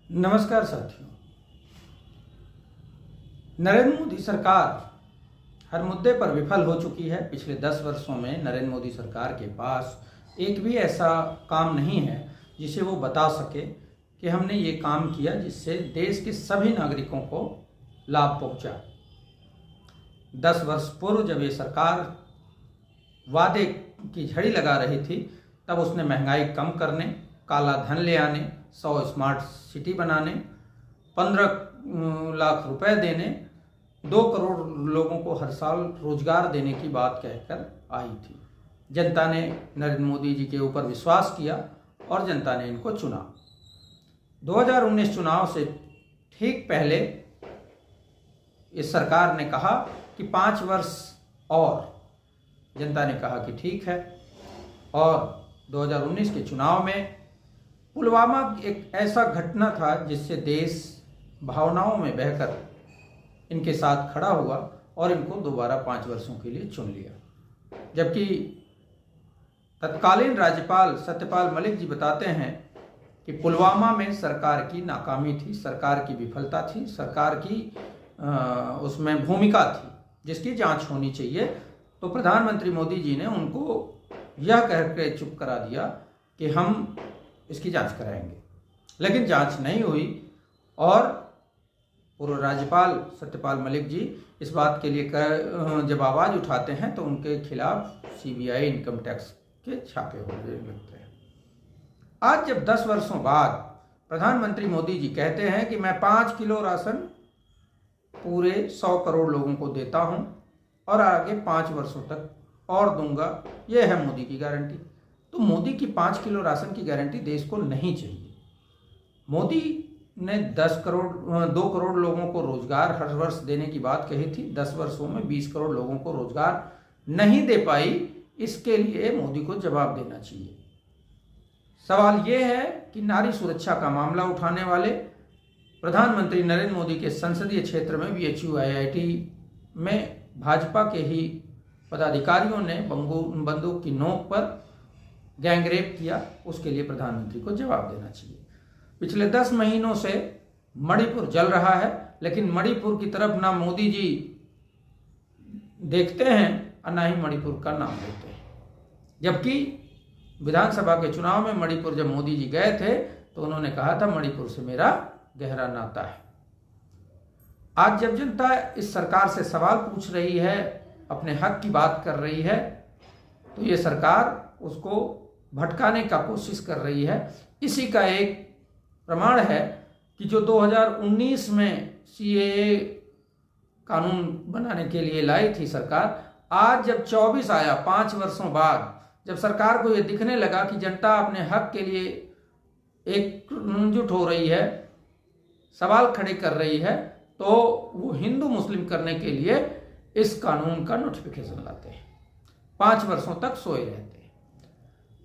नमस्कार साथियों। नरेंद्र मोदी सरकार हर मुद्दे पर विफल हो चुकी है। पिछले 10 वर्षों में नरेंद्र मोदी सरकार के पास एक भी ऐसा काम नहीं है जिसे वो बता सके कि हमने ये काम किया जिससे देश के सभी नागरिकों को लाभ पहुंचा। 10 वर्ष पूर्व जब ये सरकार वादे की झड़ी लगा रही थी तब उसने महंगाई कम करने, काला धन ले आने, 100 स्मार्ट सिटी बनाने, 15 लाख रुपए देने, 2 करोड़ लोगों को हर साल रोजगार देने की बात कहकर आई थी। जनता ने नरेंद्र मोदी जी के ऊपर विश्वास किया और जनता ने इनको चुना। 2019 चुनाव से ठीक पहले इस सरकार ने कहा कि 5 वर्ष और। जनता ने कहा कि ठीक है, और 2019 के चुनाव में पुलवामा एक ऐसा घटना था जिससे देश भावनाओं में बहकर इनके साथ खड़ा हुआ और इनको दोबारा 5 वर्षों के लिए चुन लिया। जबकि तत्कालीन राज्यपाल सत्यपाल मलिक जी बताते हैं कि पुलवामा में सरकार की नाकामी थी, सरकार की विफलता थी, सरकार की उसमें भूमिका थी जिसकी जांच होनी चाहिए। तो प्रधानमंत्री मोदी जी ने उनको यह कह के चुप करा दिया कि हम इसकी जांच कराएंगे, लेकिन जांच नहीं हुई। और पूर्व राज्यपाल सत्यपाल मलिक जी इस बात के लिए जब आवाज़ उठाते हैं तो उनके खिलाफ सीबीआई, इनकम टैक्स के छापे होने लगते हैं। आज जब 10 वर्षों बाद प्रधानमंत्री मोदी जी कहते हैं कि मैं 5 किलो राशन पूरे 100 करोड़ लोगों को देता हूं और आगे 5 वर्षों तक और दूंगा, यह है मोदी की गारंटी। तो मोदी की 5 किलो राशन की गारंटी देश को नहीं चाहिए। मोदी ने 2 करोड़ लोगों को रोजगार हर वर्ष देने की बात कही थी। 10 वर्षों में 20 करोड़ लोगों को रोजगार नहीं दे पाई। इसके लिए मोदी को जवाब देना चाहिए। सवाल यह है कि नारी सुरक्षा का मामला उठाने वाले प्रधानमंत्री नरेंद्र मोदी के संसदीय क्षेत्र में बीएचयू आईआईटी में भाजपा के ही पदाधिकारियों ने बंदूक की नोक पर गैंगरेप किया, उसके लिए प्रधानमंत्री को जवाब देना चाहिए। पिछले 10 महीनों से मणिपुर जल रहा है, लेकिन मणिपुर की तरफ ना मोदी जी देखते हैं और ना ही मणिपुर का नाम लेते हैं। जबकि विधानसभा के चुनाव में मणिपुर जब मोदी जी गए थे तो उन्होंने कहा था मणिपुर से मेरा गहरा नाता है। आज जब जनता इस सरकार से सवाल पूछ रही है, अपने हक की बात कर रही है, तो ये सरकार उसको भटकाने का कोशिश कर रही है। इसी का एक प्रमाण है कि जो 2019 में सीएए कानून बनाने के लिए लाई थी सरकार, आज जब 24 आया 5 वर्षों बाद, जब सरकार को ये दिखने लगा कि जनता अपने हक के लिए एकजुट हो रही है, सवाल खड़े कर रही है, तो वो हिंदू मुस्लिम करने के लिए इस कानून का नोटिफिकेशन लाते हैं। 5 वर्षों तक सोए रहते हैं।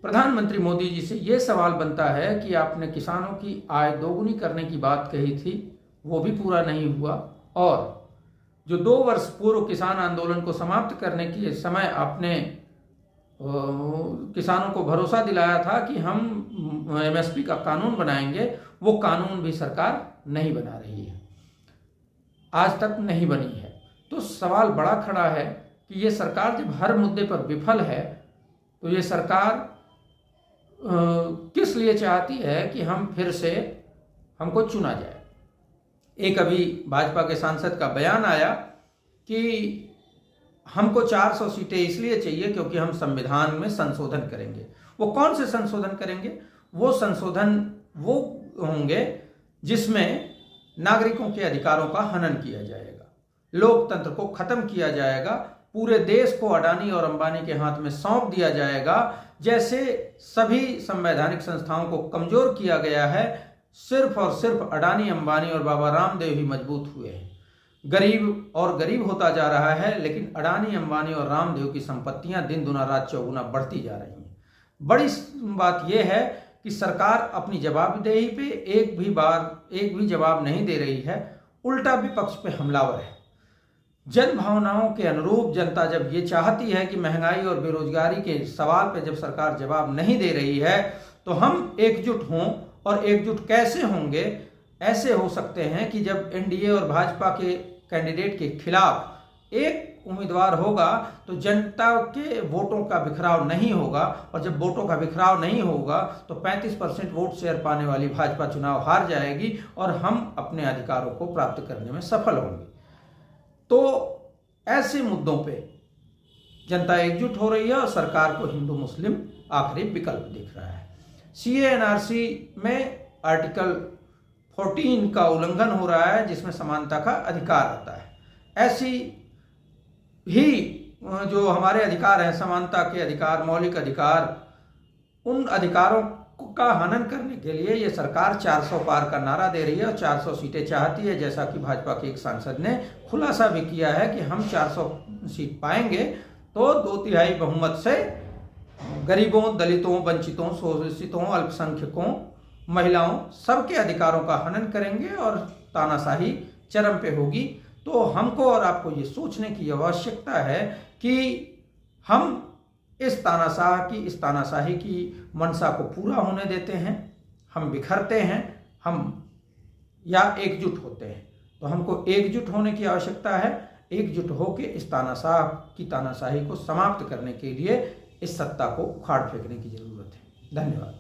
प्रधानमंत्री मोदी जी से ये सवाल बनता है कि आपने किसानों की आय दोगुनी करने की बात कही थी, वो भी पूरा नहीं हुआ। और जो 2 वर्ष पूर्व किसान आंदोलन को समाप्त करने के समय आपने किसानों को भरोसा दिलाया था कि हम एमएसपी का कानून बनाएंगे, वो कानून भी सरकार नहीं बना रही है, आज तक नहीं बनी है। तो सवाल बड़ा खड़ा है कि ये सरकार जब हर मुद्दे पर विफल है तो ये सरकार किस लिए चाहती है कि हम फिर से हमको चुना जाए। एक अभी भाजपा के सांसद का बयान आया कि हमको 400 सीटें इसलिए चाहिए क्योंकि हम संविधान में संशोधन करेंगे। वो कौन से संशोधन करेंगे? वो संशोधन वो होंगे जिसमें नागरिकों के अधिकारों का हनन किया जाएगा, लोकतंत्र को खत्म किया जाएगा, पूरे देश को अडानी और अंबानी के हाथ में सौंप दिया जाएगा। जैसे सभी संवैधानिक संस्थाओं को कमजोर किया गया है, सिर्फ और सिर्फ अडानी, अंबानी और बाबा रामदेव ही मजबूत हुए हैं। गरीब और गरीब होता जा रहा है, लेकिन अडानी, अंबानी और रामदेव की संपत्तियां दिन दुना रात चौगुना बढ़ती जा रही हैं। बड़ी बात यह है कि सरकार अपनी जवाबदेही पे एक भी जवाब नहीं दे रही है, उल्टा विपक्ष पे हमलावर है। जन भावनाओं के अनुरूप जनता जब ये चाहती है कि महंगाई और बेरोजगारी के सवाल पे जब सरकार जवाब नहीं दे रही है तो हम एकजुट हों। और एकजुट कैसे होंगे? ऐसे हो सकते हैं कि जब एनडीए और भाजपा के कैंडिडेट के खिलाफ एक उम्मीदवार होगा तो जनता के वोटों का बिखराव नहीं होगा, और जब वोटों का बिखराव नहीं होगा तो 35% वोट शेयर पाने वाली भाजपा चुनाव हार जाएगी और हम अपने अधिकारों को प्राप्त करने में सफल होंगे। तो ऐसे मुद्दों पे जनता एकजुट हो रही है और सरकार को हिंदू मुस्लिम आखिरी विकल्प दिख रहा है। CA/NRC में आर्टिकल 14 का उल्लंघन हो रहा है, जिसमें समानता का अधिकार आता है। ऐसी ही जो हमारे अधिकार हैं, समानता के अधिकार, मौलिक अधिकार, उन अधिकारों का हनन करने के लिए ये सरकार 400 पार का नारा दे रही है और 400 सीटें चाहती है। जैसा कि भाजपा के एक सांसद ने खुलासा भी किया है कि हम 400 सीट पाएंगे तो 2/3 बहुमत से गरीबों, दलितों, वंचितों, शोषितों, अल्पसंख्यकों, महिलाओं, सबके अधिकारों का हनन करेंगे और तानाशाही चरम पे होगी। तो हमको और आपको ये सोचने की आवश्यकता है कि हम इस तानाशाही की मंशा को पूरा होने देते हैं, हम बिखरते हैं, हम या एकजुट होते हैं। तो हमको एकजुट होने की आवश्यकता है। एकजुट होकर इस तानाशाही को समाप्त करने के लिए इस सत्ता को उखाड़ फेंकने की जरूरत है। धन्यवाद।